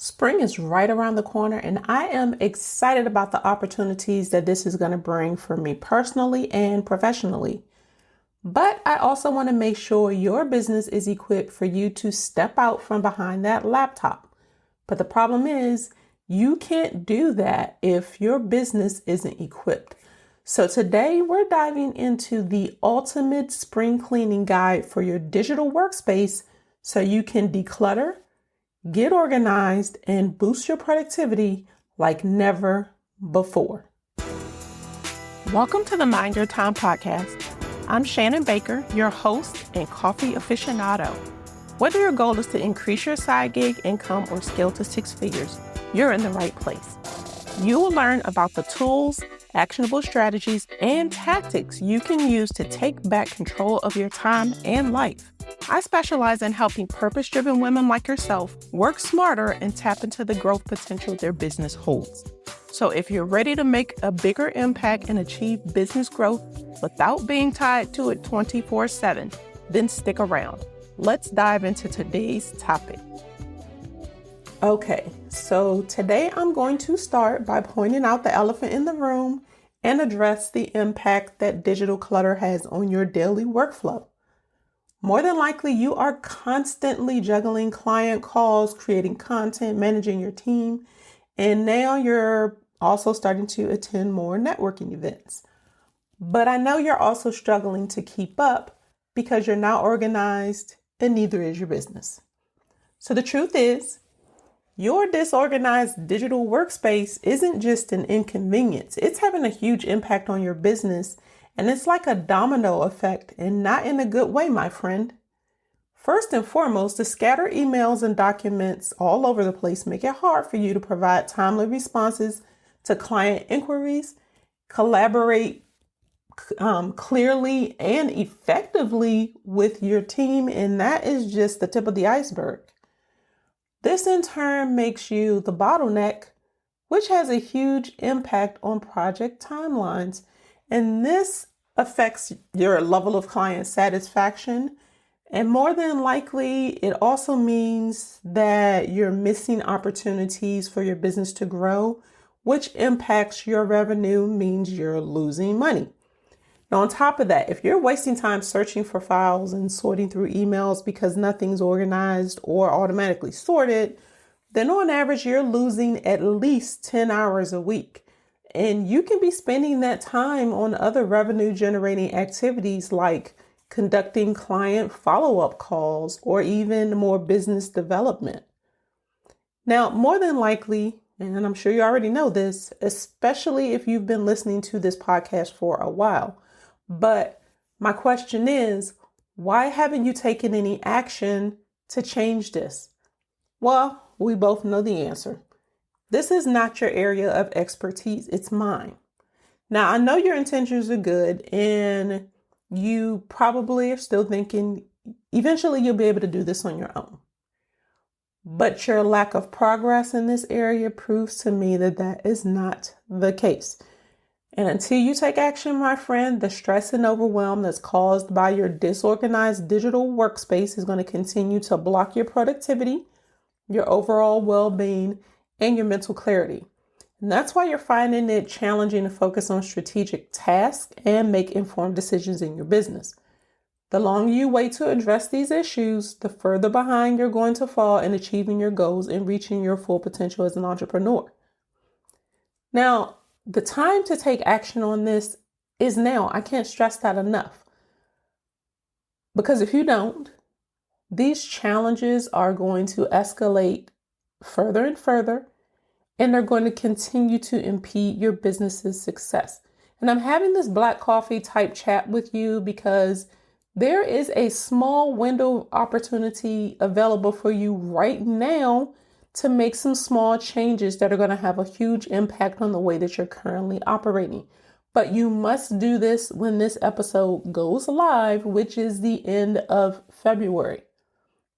Spring is right around the corner, and I am excited about the opportunities that this is going to bring for me personally and professionally. But I also want to make sure your business is equipped for you to step out from behind that laptop. But the problem is, you can't do that if your business isn't equipped. So today we're diving into the ultimate spring cleaning guide for your digital workspace so you can declutter, get organized, and boost your productivity like never before. Welcome to the Mind Your Time podcast. I'm Shannon Baker, your host and coffee aficionado. Whether your goal is to increase your side gig income or scale to six figures, you're in the right place. You will learn about the tools, actionable strategies, and tactics you can use to take back control of your time and life. I specialize in helping purpose-driven women like yourself work smarter and tap into the growth potential their business holds. So if you're ready to make a bigger impact and achieve business growth without being tied to it 24/7, then stick around. Let's dive into today's topic. Okay, so today I'm going to start by pointing out the elephant in the room and address the impact that digital clutter has on your daily workflow. More than likely, you are constantly juggling client calls, creating content, managing your team, and now you're also starting to attend more networking events. But I know you're also struggling to keep up because you're not organized and neither is your business. So the truth is, your disorganized digital workspace isn't just an inconvenience. It's having a huge impact on your business, and it's like a domino effect, and not in a good way, my friend. First and foremost, the scattered emails and documents all over the place make it hard for you to provide timely responses to client inquiries, collaborate clearly and effectively with your team, and that is just the tip of the iceberg. This in turn makes you the bottleneck, which has a huge impact on project timelines. And this affects your level of client satisfaction. And more than likely, it also means that you're missing opportunities for your business to grow, which impacts your revenue, means you're losing money. Now, on top of that, if you're wasting time searching for files and sorting through emails because nothing's organized or automatically sorted, then on average, you're losing at least 10 hours a week. And you can be spending that time on other revenue generating activities like conducting client follow-up calls or even more business development. Now, more than likely, and I'm sure you already know this, especially if you've been listening to this podcast for a while, but my question is, why haven't you taken any action to change this? Well, we both know the answer. This is not your area of expertise, it's mine. Now, I know your intentions are good and you probably are still thinking eventually you'll be able to do this on your own. But your lack of progress in this area proves to me that that is not the case. And until you take action, my friend, the stress and overwhelm that's caused by your disorganized digital workspace is going to continue to block your productivity, your overall well-being, and your mental clarity. And that's why you're finding it challenging to focus on strategic tasks and make informed decisions in your business. The longer you wait to address these issues, the further behind you're going to fall in achieving your goals and reaching your full potential as an entrepreneur. Now, the time to take action on this is now. I can't stress that enough. Because if you don't, these challenges are going to escalate further and further, and they're going to continue to impede your business's success. And I'm having this black coffee type chat with you because there is a small window of opportunity available for you right now to make some small changes that are going to have a huge impact on the way that you're currently operating. But you must do this when this episode goes live, which is the end of February.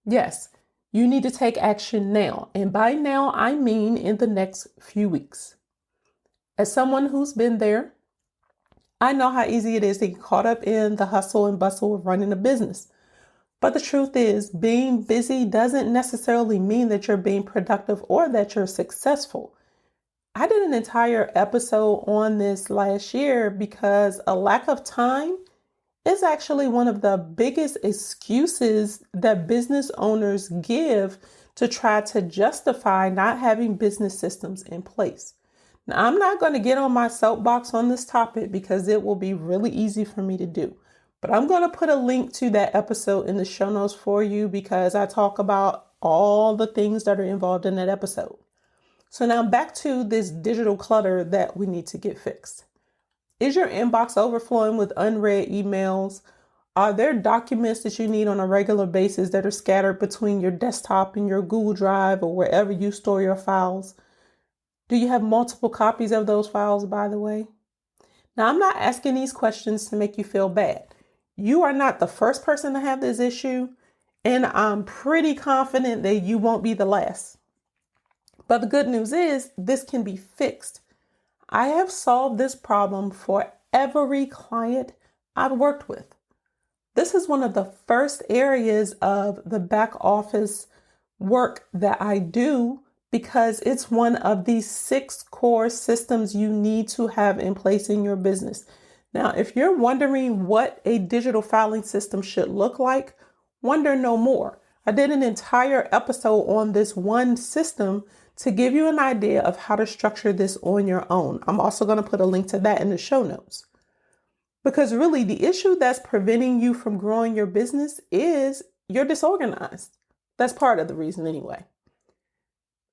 Yes, you need to take action now. And by now, I mean in the next few weeks. As someone who's been there, I know how easy it is to get caught up in the hustle and bustle of running a business. But the truth is, being busy doesn't necessarily mean that you're being productive or that you're successful. I did an entire episode on this last year because a lack of time is actually one of the biggest excuses that business owners give to try to justify not having business systems in place. Now, I'm not going to get on my soapbox on this topic because it will be really easy for me to do. But I'm going to put a link to that episode in the show notes for you because I talk about all the things that are involved in that episode. So now back to this digital clutter that we need to get fixed. Is your inbox overflowing with unread emails? Are there documents that you need on a regular basis that are scattered between your desktop and your Google Drive or wherever you store your files? Do you have multiple copies of those files, by the way? Now, I'm not asking these questions to make you feel bad. You are not the first person to have this issue, and I'm pretty confident that you won't be the last. But the good news is this can be fixed. I have solved this problem for every client I've worked with. This is one of the first areas of the back office work that I do because it's one of the 6 core systems you need to have in place in your business. Now, if you're wondering what a digital filing system should look like, wonder no more. I did an entire episode on this one system to give you an idea of how to structure this on your own. I'm also going to put a link to that in the show notes. Because really, the issue that's preventing you from growing your business is you're disorganized. That's part of the reason anyway.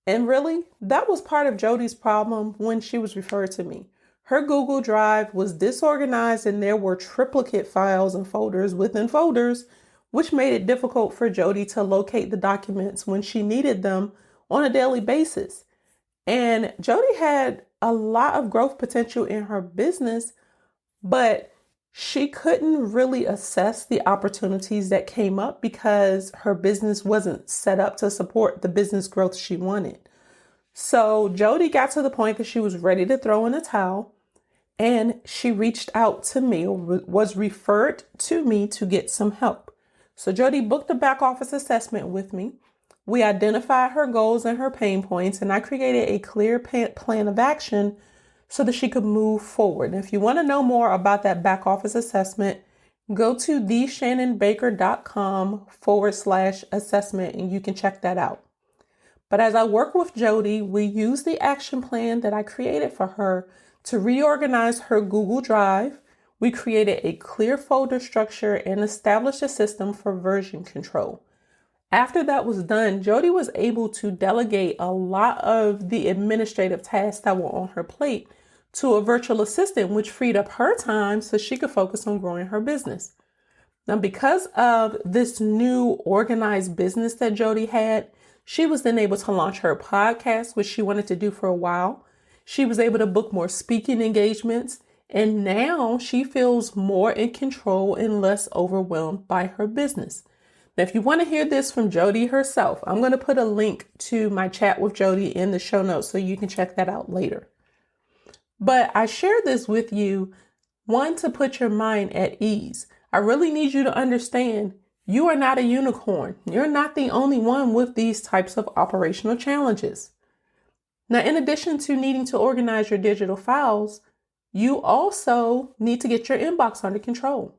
And really, that was part of Jodi's problem when she was referred to me. Her Google Drive was disorganized and there were triplicate files and folders within folders, which made it difficult for Jodi to locate the documents when she needed them on a daily basis. And Jodi had a lot of growth potential in her business, but she couldn't really assess the opportunities that came up because her business wasn't set up to support the business growth she wanted. So Jodi got to the point that she was ready to throw in the towel, and she reached out to me, or was referred to me to get some help. So Jodi booked a back office assessment with me. We identified her goals and her pain points, and I created a clear plan of action so that she could move forward. And if you want to know more about that back office assessment, go to theshannonbaker.com/assessment and you can check that out. But as I work with Jodi, we use the action plan that I created for her to reorganize her Google Drive. We created a clear folder structure and established a system for version control. After that was done, Jodi was able to delegate a lot of the administrative tasks that were on her plate to a virtual assistant, which freed up her time so she could focus on growing her business. Now, because of this new organized business that Jodi had, she was then able to launch her podcast, which she wanted to do for a while. She was able to book more speaking engagements, and now she feels more in control and less overwhelmed by her business. Now, if you want to hear this from Jodi herself, I'm going to put a link to my chat with Jodi in the show notes so you can check that out later. But I share this with you, one, to put your mind at ease. I really need you to understand you are not a unicorn. You're not the only one with these types of operational challenges. Now, in addition to needing to organize your digital files, you also need to get your inbox under control.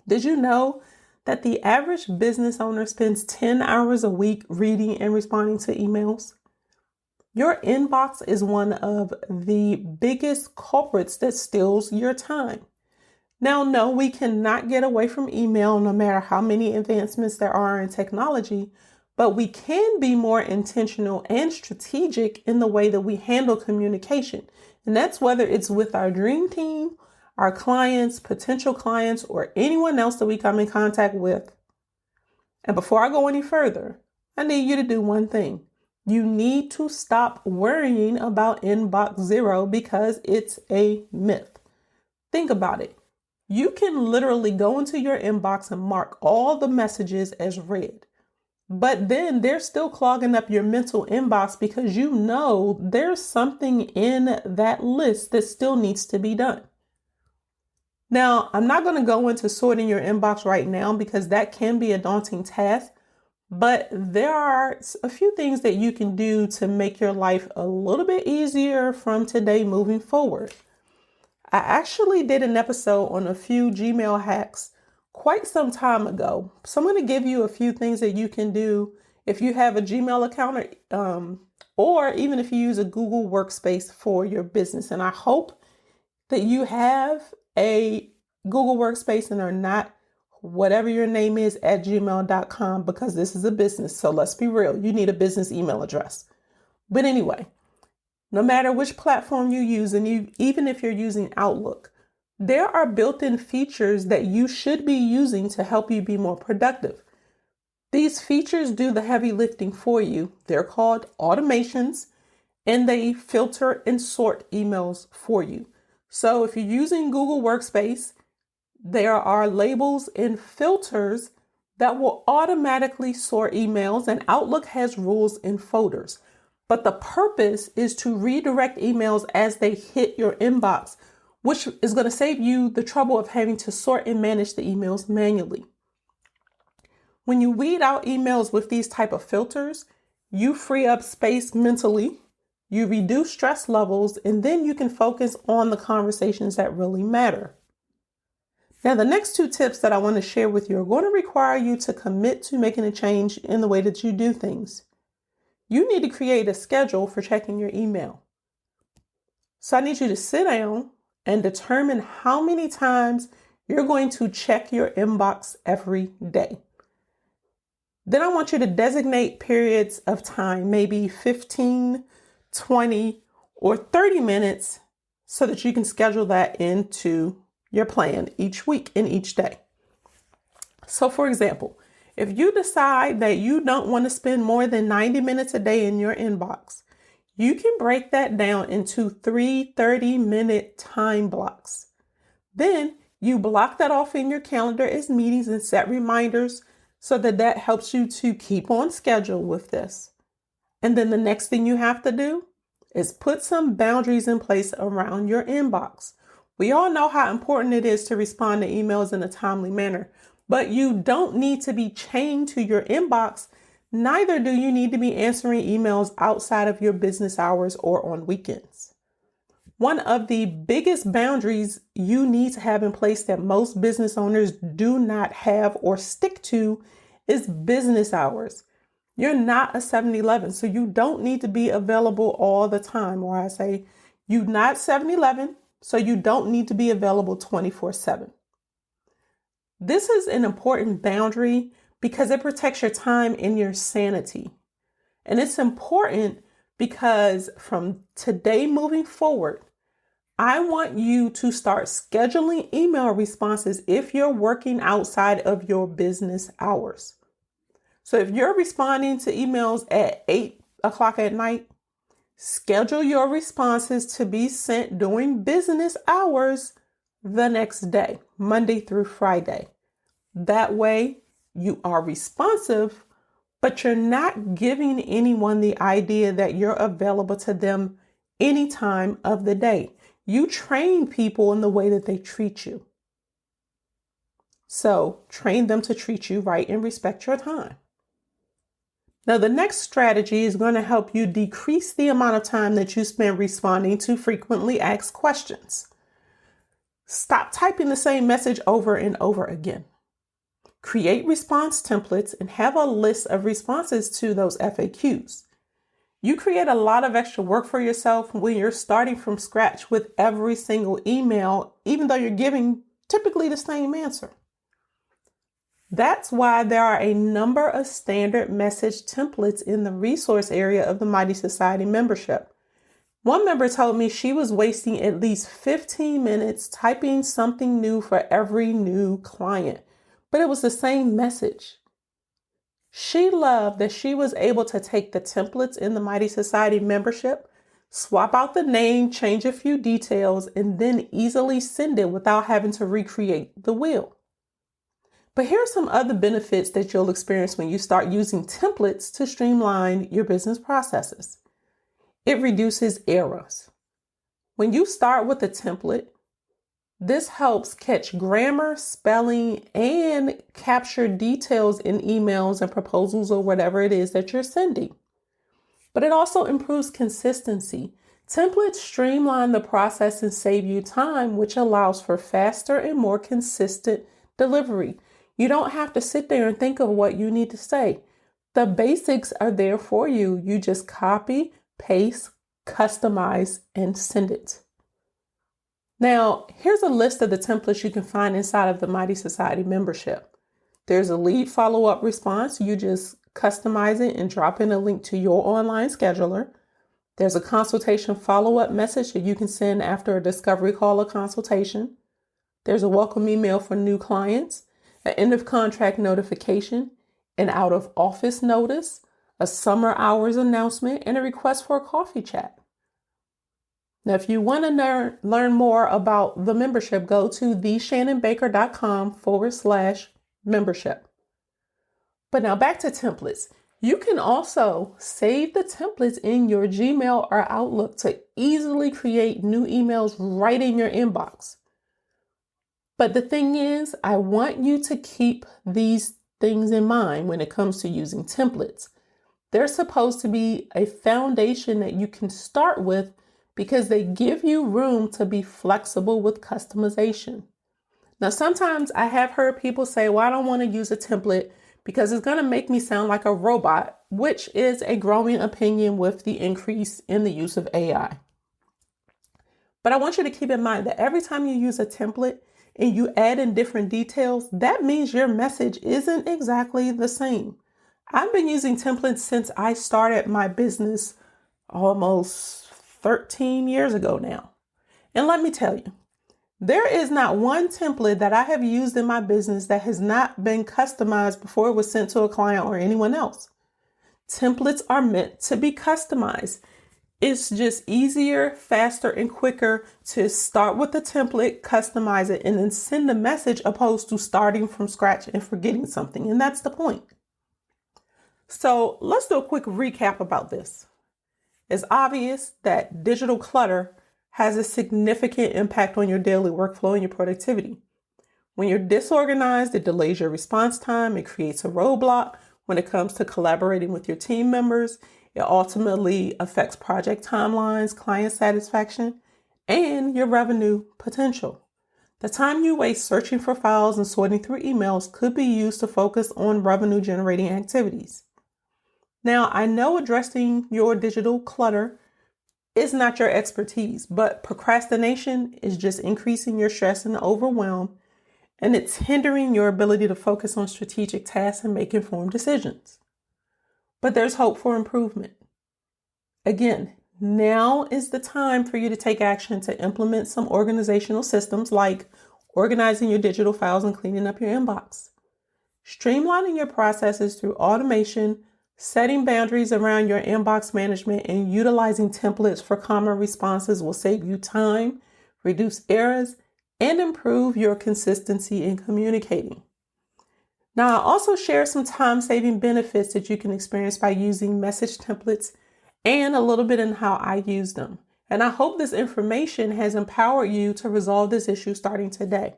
Did you know that the average business owner spends 10 hours a week reading and responding to emails? Your inbox is one of the biggest culprits that steals your time. Now, no, we cannot get away from email no matter how many advancements there are in technology, but we can be more intentional and strategic in the way that we handle communication. And that's whether it's with our dream team, our clients, potential clients, or anyone else that we come in contact with. And before I go any further, I need you to do one thing. You need to stop worrying about inbox zero because it's a myth. Think about it. You can literally go into your inbox and mark all the messages as read. But then they're still clogging up your mental inbox because you know there's something in that list that still needs to be done. Now, I'm not going to go into sorting your inbox right now because that can be a daunting task, but there are a few things that you can do to make your life a little bit easier from today moving forward. I actually did an episode on a few Gmail hacks quite some time ago. So I'm going to give you a few things that you can do if you have a Gmail account or even if you use a Google Workspace for your business. And I hope that you have a Google Workspace and are not whatever your name is at gmail.com, because this is a business. So let's be real. You need a business email address. But anyway, no matter which platform you use, and even if you're using Outlook, there are built-in features that you should be using to help you be more productive. These features do the heavy lifting for you. They're called automations, and they filter and sort emails for you. So if you're using Google Workspace, there are labels and filters that will automatically sort emails, and Outlook has rules and folders. But the purpose is to redirect emails as they hit your inbox, which is going to save you the trouble of having to sort and manage the emails manually. When you weed out emails with these type of filters, you free up space mentally, you reduce stress levels, and then you can focus on the conversations that really matter. Now, the next two tips that I want to share with you are going to require you to commit to making a change in the way that you do things. You need to create a schedule for checking your email. So I need you to sit down and determine how many times you're going to check your inbox every day. Then I want you to designate periods of time, maybe 15, 20, or 30 minutes, so that you can schedule that into your plan each week and each day. So for example, if you decide that you don't want to spend more than 90 minutes a day in your inbox, you can break that down into 3 30-minute time blocks. Then you block that off in your calendar as meetings and set reminders so that helps you to keep on schedule with this. And then the next thing you have to do is put some boundaries in place around your inbox. We all know how important it is to respond to emails in a timely manner, but you don't need to be chained to your inbox. Neither do you need to be answering emails outside of your business hours or on weekends. One of the biggest boundaries you need to have in place that most business owners do not have or stick to is business hours. You're not a 7-Eleven, so you don't need to be available all the time. Or I say, you're not 7-Eleven, so you don't need to be available 24/7. This is an important boundary because it protects your time and your sanity. And it's important because from today moving forward, I want you to start scheduling email responses if you're working outside of your business hours. So if you're responding to emails at 8 o'clock at night, schedule your responses to be sent during business hours the next day, Monday through Friday. That way you are responsive, but you're not giving anyone the idea that you're available to them any time of the day. You train people in the way that they treat you. So train them to treat you right and respect your time. Now, the next strategy is going to help you decrease the amount of time that you spend responding to frequently asked questions. Stop typing the same message over and over again. Create response templates and have a list of responses to those FAQs. You create a lot of extra work for yourself when you're starting from scratch with every single email, even though you're giving typically the same answer. That's why there are a number of standard message templates in the resource area of the Mighty Society membership. One member told me she was wasting at least 15 minutes typing something new for every new client, but it was the same message. She loved that she was able to take the templates in the Mighty Society membership, swap out the name, change a few details, and then easily send it without having to recreate the wheel. But here are some other benefits that you'll experience when you start using templates to streamline your business processes. It reduces errors. When you start with a template, This helps catch grammar, spelling, and capture details in emails and proposals or whatever it is that you're sending. But it also improves consistency. Templates streamline the process and save you time, which allows for faster and more consistent delivery. You don't have to sit there and think of what you need to say. The basics are there for you. You just copy, paste, customize, and send it. Now, here's a list of the templates you can find inside of the Mighty Society membership. There's a lead follow-up response. You just customize it and drop in a link to your online scheduler. There's a consultation follow-up message that you can send after a discovery call or consultation. There's a welcome email for new clients, an end of contract notification, an out of office notice, a summer hours announcement, and a request for a coffee chat. Now, if you want to learn more about the membership, go to theshannonbaker.com/membership. But now back to templates. You can also save the templates in your Gmail or Outlook to easily create new emails right in your inbox. But the thing is, I want you to keep these things in mind when it comes to using templates. They're supposed to be a foundation that you can start with because they give you room to be flexible with customization. Now, sometimes I have heard people say, well, I don't want to use a template because it's going to make me sound like a robot, which is a growing opinion with the increase in the use of AI. But I want you to keep in mind that every time you use a template and you add in different details, that means your message isn't exactly the same. I've been using templates since I started my business almost 13 years ago now. And let me tell you, there is not one template that I have used in my business that has not been customized before it was sent to a client or anyone else. Templates are meant to be customized. It's just easier, faster, and quicker to start with the template, customize it, and then send a message opposed to starting from scratch and forgetting something. And that's the point. So let's do a quick recap about this. It's obvious that digital clutter has a significant impact on your daily workflow and your productivity. When you're disorganized, it delays your response time. It creates a roadblock when it comes to collaborating with your team members. It ultimately affects project timelines, client satisfaction, and your revenue potential. The time you waste searching for files and sorting through emails could be used to focus on revenue generating activities. Now, I know addressing your digital clutter is not your expertise, but procrastination is just increasing your stress and overwhelm, and it's hindering your ability to focus on strategic tasks and make informed decisions. But there's hope for improvement. Again, now is the time for you to take action to implement some organizational systems like organizing your digital files and cleaning up your inbox. Streamlining your processes through automation, setting boundaries around your inbox management, and utilizing templates for common responses will save you time, reduce errors, and improve your consistency in communicating. Now, I'll also share some time-saving benefits that you can experience by using message templates and a little bit in how I use them. And I hope this information has empowered you to resolve this issue starting today.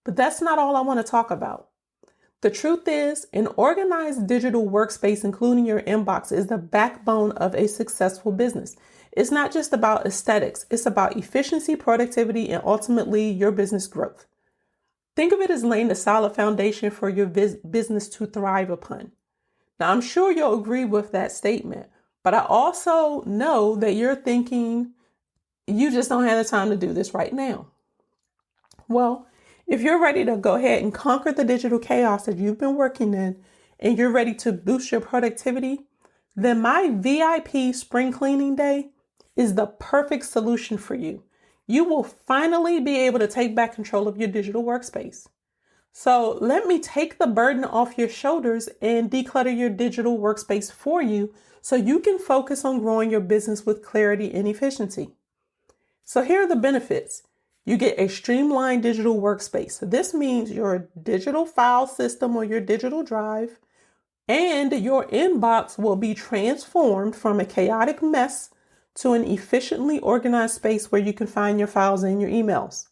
But that's not all I want to talk about. The truth is, an organized digital workspace, including your inbox, is the backbone of a successful business. It's not just about aesthetics. It's about efficiency, productivity, and ultimately your business growth. Think of it as laying a solid foundation for your business to thrive upon. Now, I'm sure you'll agree with that statement, but I also know that you're thinking, you just don't have the time to do this right now. Well, if you're ready to go ahead and conquer the digital chaos that you've been working in, and you're ready to boost your productivity, then my VIP spring cleaning day is the perfect solution for you. You will finally be able to take back control of your digital workspace. So let me take the burden off your shoulders and declutter your digital workspace for you so you can focus on growing your business with clarity and efficiency. So here are the benefits. You get a streamlined digital workspace. So this means your digital file system or your digital drive and your inbox will be transformed from a chaotic mess to an efficiently organized space where you can find your files and your emails.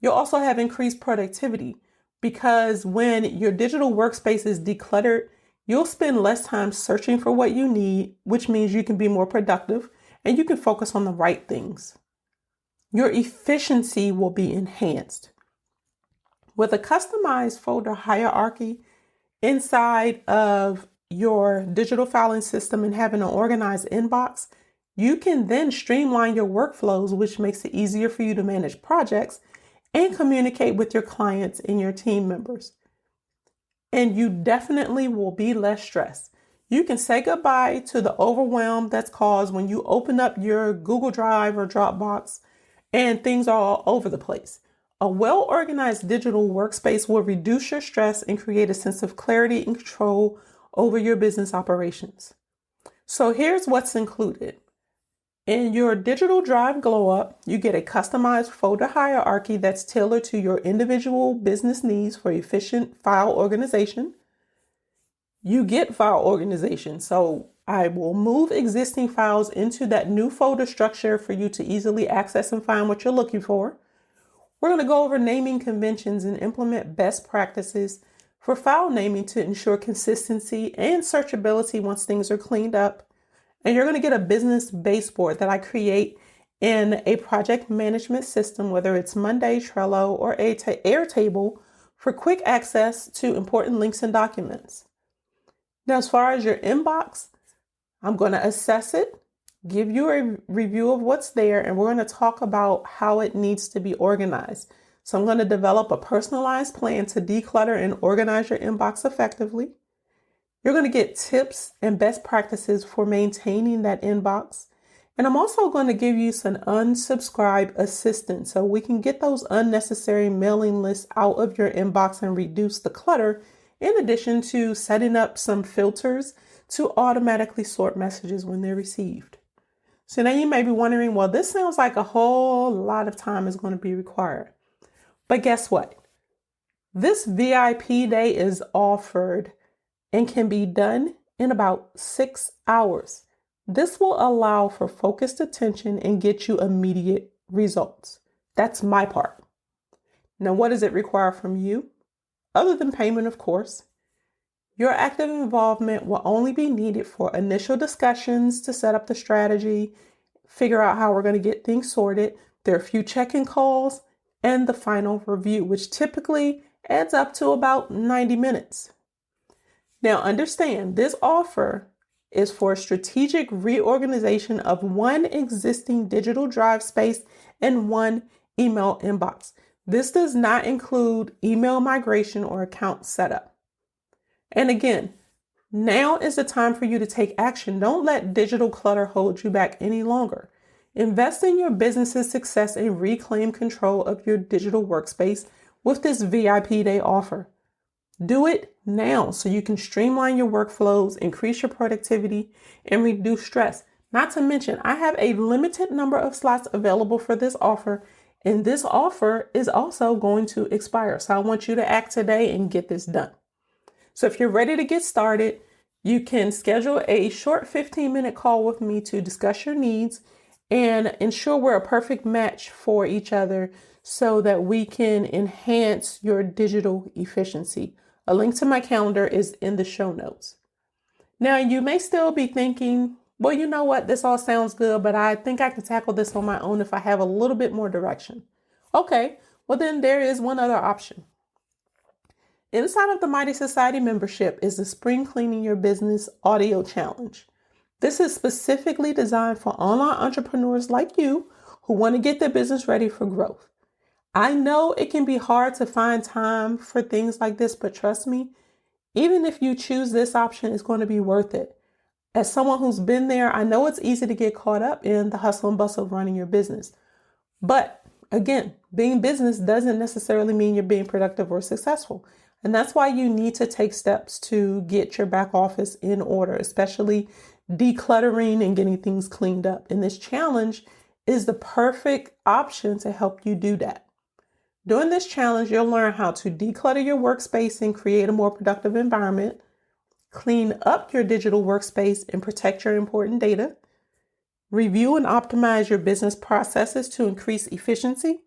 You'll also have increased productivity because when your digital workspace is decluttered, you'll spend less time searching for what you need, which means you can be more productive and you can focus on the right things. Your efficiency will be enhanced. With a customized folder hierarchy inside of your digital filing system and having an organized inbox, you can then streamline your workflows, which makes it easier for you to manage projects and communicate with your clients and your team members. And you definitely will be less stressed. You can say goodbye to the overwhelm that's caused when you open up your Google Drive or Dropbox and things are all over the place. A well-organized digital workspace will reduce your stress and create a sense of clarity and control over your business operations. So here's what's included. In your digital drive glow up, you get a customized folder hierarchy that's tailored to your individual business needs for efficient file organization. You get file organization, so I will move existing files into that new folder structure for you to easily access and find what you're looking for. We're going to go over naming conventions and implement best practices for file naming to ensure consistency and searchability once things are cleaned up. And you're going to get a business baseboard that I create in a project management system, whether it's Monday, Trello, or Airtable, for quick access to important links and documents. Now, as far as your inbox, I'm going to assess it, give you a review of what's there, and we're going to talk about how it needs to be organized. So I'm going to develop a personalized plan to declutter and organize your inbox effectively. You're going to get tips and best practices for maintaining that inbox. And I'm also going to give you some unsubscribe assistance so we can get those unnecessary mailing lists out of your inbox and reduce the clutter, in addition to setting up some filters to automatically sort messages when they're received. So now you may be wondering, well, this sounds like a whole lot of time is going to be required. But guess what? This VIP day is offered and can be done in about 6 hours. This will allow for focused attention and get you immediate results. That's my part. Now, what does it require from you? Other than payment, of course. Your active involvement will only be needed for initial discussions to set up the strategy, figure out how we're going to get things sorted. There are a few check-in calls and the final review, which typically adds up to about 90 minutes. Now, understand this offer is for strategic reorganization of one existing digital drive space and one email inbox. This does not include email migration or account setup. And again, now is the time for you to take action. Don't let digital clutter hold you back any longer. Invest in your business's success and reclaim control of your digital workspace with this VIP day offer. Do it now so you can streamline your workflows, increase your productivity, and reduce stress. Not to mention, I have a limited number of slots available for this offer, and this offer is also going to expire. So I want you to act today and get this done. So if you're ready to get started, you can schedule a short 15-minute call with me to discuss your needs and ensure we're a perfect match for each other so that we can enhance your digital efficiency. A link to my calendar is in the show notes. Now, you may still be thinking, well, you know what? This all sounds good, but I think I can tackle this on my own if I have a little bit more direction. Okay, well, then there is one other option. Inside of the Mighty Society membership is the Spring Cleaning Your Business Audio Challenge. This is specifically designed for online entrepreneurs like you who want to get their business ready for growth. I know it can be hard to find time for things like this, but trust me, even if you choose this option, it's going to be worth it. As someone who's been there, I know it's easy to get caught up in the hustle and bustle of running your business. But again, being business doesn't necessarily mean you're being productive or successful. And that's why you need to take steps to get your back office in order, especially decluttering and getting things cleaned up. And this challenge is the perfect option to help you do that. During this challenge, you'll learn how to declutter your workspace and create a more productive environment, clean up your digital workspace and protect your important data, review and optimize your business processes to increase efficiency,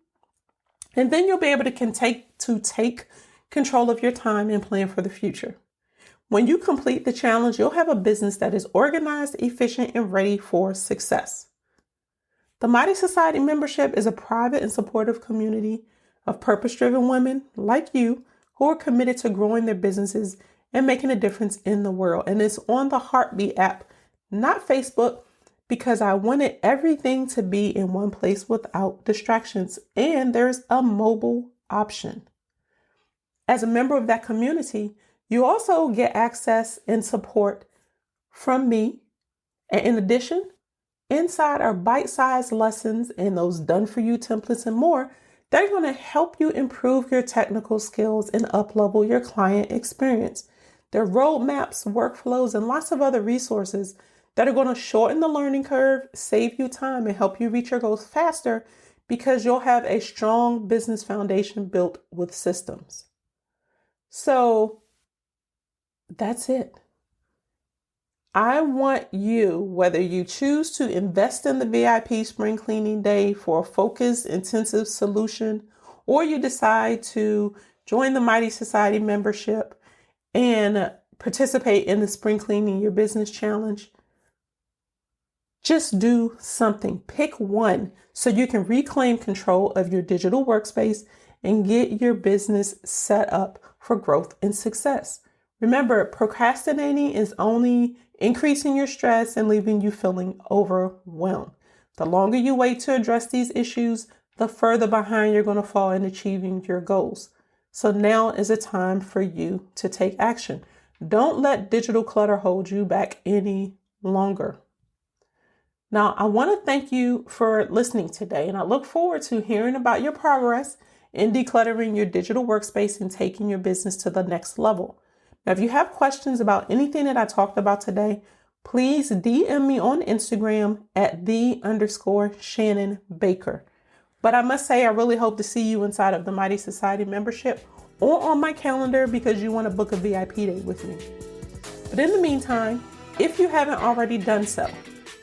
And then you'll be able to take control of your time and plan for the future. When you complete the challenge, you'll have a business that is organized, efficient, and ready for success. The Mighty Society membership is a private and supportive community of purpose-driven women like you who are committed to growing their businesses and making a difference in the world. And it's on the Heartbeat app, not Facebook, because I wanted everything to be in one place without distractions. And there's a mobile option. As a member of that community, you also get access and support from me. And in addition, inside are bite-sized lessons and those done-for-you templates and more. They're going to help you improve your technical skills and up-level your client experience. There are roadmaps, workflows, and lots of other resources that are going to shorten the learning curve, save you time, and help you reach your goals faster because you'll have a strong business foundation built with systems. So that's it. I want you, whether you choose to invest in the VIP spring cleaning day for a focused, intensive solution, or you decide to join the Mighty Society membership and participate in the Spring Cleaning Your Business Challenge, just do something. Pick one so you can reclaim control of your digital workspace and get your business set up for growth and success. Remember, procrastinating is only increasing your stress and leaving you feeling overwhelmed. The longer you wait to address these issues, the further behind you're going to fall in achieving your goals. So now is a time for you to take action. Don't let digital clutter hold you back any longer. Now, I want to thank you for listening today, and I look forward to hearing about your progress in decluttering your digital workspace and taking your business to the next level. Now, if you have questions about anything that I talked about today, please DM me on Instagram at @the_Shannon Baker. But I must say, I really hope to see you inside of the Mighty Society membership or on my calendar because you want to book a VIP day with me. But in the meantime, if you haven't already done so,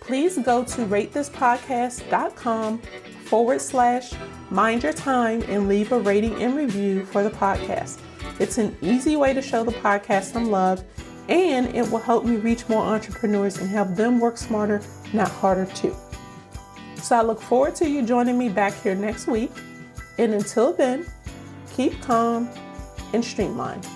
please go to ratethispodcast.com/mind your time and leave a rating and review for the podcast. It's an easy way to show the podcast some love, and it will help me reach more entrepreneurs and help them work smarter, not harder too. So I look forward to you joining me back here next week. And until then, keep calm and streamlined.